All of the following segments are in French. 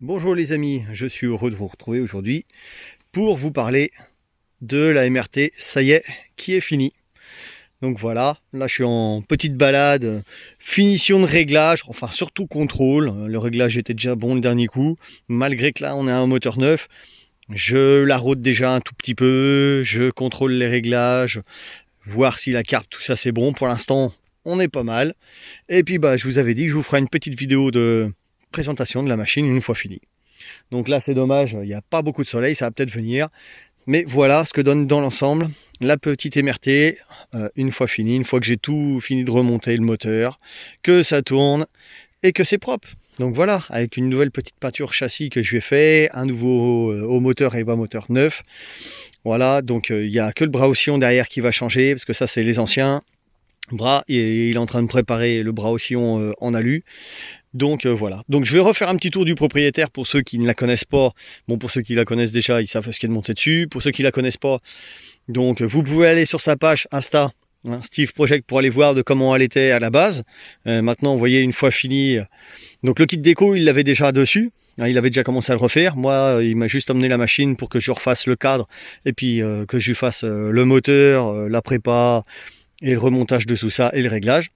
Bonjour les amis, je suis heureux de vous retrouver aujourd'hui pour vous parler de la MRT, ça y est, qui est fini. Donc voilà, là je suis en petite balade, finition de réglage, enfin surtout contrôle. Le réglage était déjà bon le dernier coup, malgré que là on a un moteur neuf. Je la rôde déjà un tout petit peu, je contrôle les réglages, voir si la carte, tout ça c'est bon. Pour l'instant, on est pas mal. Et puis je vous avais dit que je vous ferai une petite vidéo de présentation de la machine une fois finie. Donc là c'est dommage, il n'y a pas beaucoup de soleil, ça va peut-être venir. Mais voilà ce que donne dans l'ensemble la petite MRT, une fois fini, une fois que j'ai tout fini de remonter le moteur, que ça tourne et que c'est propre. Donc voilà, avec une nouvelle petite peinture châssis que je lui ai fait, un nouveau haut moteur et bas moteur neuf. Voilà, donc il n'y a que le bras oscillon derrière qui va changer, parce que ça c'est les anciens bras, et il est en train de préparer le bras oscillon en alu. Donc voilà, donc je vais refaire un petit tour du propriétaire pour ceux qui ne la connaissent pas. Bon, pour ceux qui la connaissent déjà, ils savent ce qu'il y a de monter dessus. Pour ceux qui la connaissent pas, donc vous pouvez aller sur sa page Insta, Steve Project, pour aller voir de comment elle était à la base. Maintenant, vous voyez, une fois fini, donc le kit déco, il l'avait déjà dessus. Il avait déjà commencé à le refaire. Moi, il m'a juste emmené la machine pour que je refasse le cadre et puis que je lui fasse le moteur, la prépa et le remontage de tout ça et le réglage.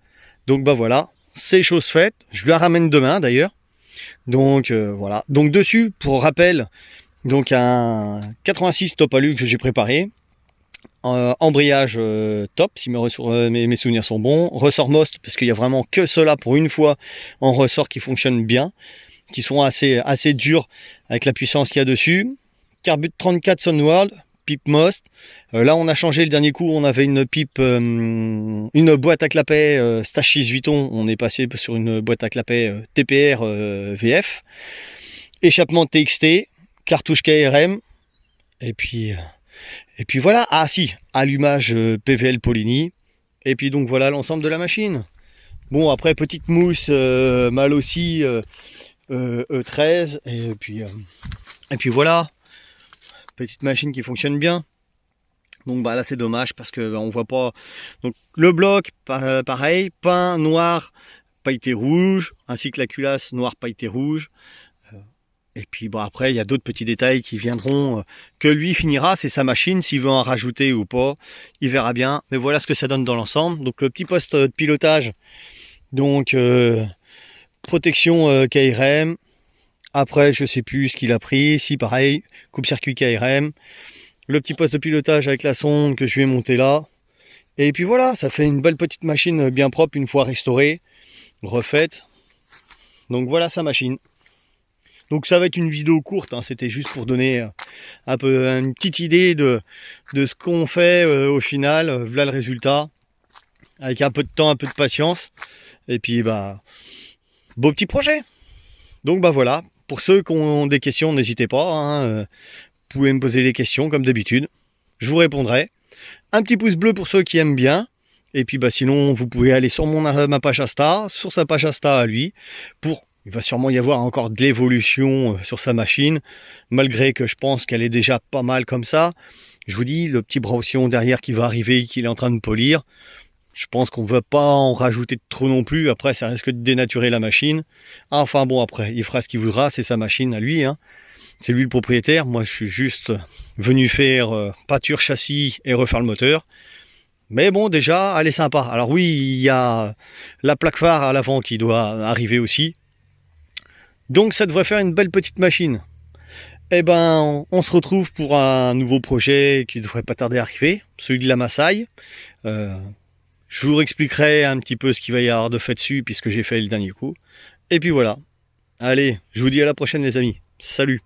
Donc voilà, c'est chose faite. Je lui la ramène demain d'ailleurs. Donc voilà. Donc dessus, pour rappel, donc un 86 top alu que j'ai préparé. Embrayage top, si mes souvenirs sont bons. Ressort Most, parce qu'il y a vraiment que cela pour une fois en ressort qui fonctionne bien, qui sont assez durs avec la puissance qu'il y a dessus. Carbut 34 Sunworld, pipe Most. Là on a changé le dernier coup, on avait une pipe, une boîte à clapet Stache 6 Vuitton, on est passé sur une boîte à clapet TPR VF. Échappement TXT, cartouche KRM, et puis voilà. Ah si, allumage PVL Polini. Et puis donc voilà l'ensemble de la machine. Bon, après petite mousse mal aussi E13, et puis voilà, petite machine qui fonctionne bien. Donc là c'est dommage parce que on voit pas. Donc le bloc pareil, peint noir pailleté rouge, ainsi que la culasse noire pailleté rouge. Et puis après il y a d'autres petits détails qui viendront, que lui finira, c'est sa machine, s'il veut en rajouter ou pas, il verra bien. Mais voilà ce que ça donne dans l'ensemble. Donc le petit poste de pilotage, donc protection KRM. Après je sais plus ce qu'il a pris, si pareil, coupe-circuit KRM. Le petit poste de pilotage avec la sonde que je lui ai monté là. Et puis voilà, ça fait une belle petite machine bien propre une fois restaurée, refaite. Donc voilà sa machine. Donc ça va être une vidéo courte, hein, c'était juste pour donner un peu une petite idée de ce qu'on fait au final. Voilà le résultat, avec un peu de temps, un peu de patience. Et puis beau petit projet. Donc voilà, pour ceux qui ont des questions, n'hésitez pas, hein, vous pouvez me poser des questions comme d'habitude, je vous répondrai. Un petit pouce bleu pour ceux qui aiment bien. Et puis sinon vous pouvez aller sur ma page Insta, sur sa page Insta à lui, il va sûrement y avoir encore de l'évolution sur sa machine, malgré que je pense qu'elle est déjà pas mal comme ça. Je vous dis, le petit bras oscillon derrière qui va arriver, qu'il est en train de polir, je pense qu'on ne va pas en rajouter trop non plus. Après, ça risque de dénaturer la machine. Enfin bon, après, il fera ce qu'il voudra, c'est sa machine à lui, hein. C'est lui le propriétaire. Moi, je suis juste venu faire pâture châssis et refaire le moteur. Mais bon, déjà, elle est sympa. Alors oui, il y a la plaque phare à l'avant qui doit arriver aussi. Donc ça devrait faire une belle petite machine. Eh ben, on se retrouve pour un nouveau projet qui devrait pas tarder à arriver, celui de la Massaille. Je vous expliquerai un petit peu ce qu'il va y avoir de fait dessus, puisque j'ai fait le dernier coup. Et puis voilà. Allez, je vous dis à la prochaine les amis. Salut!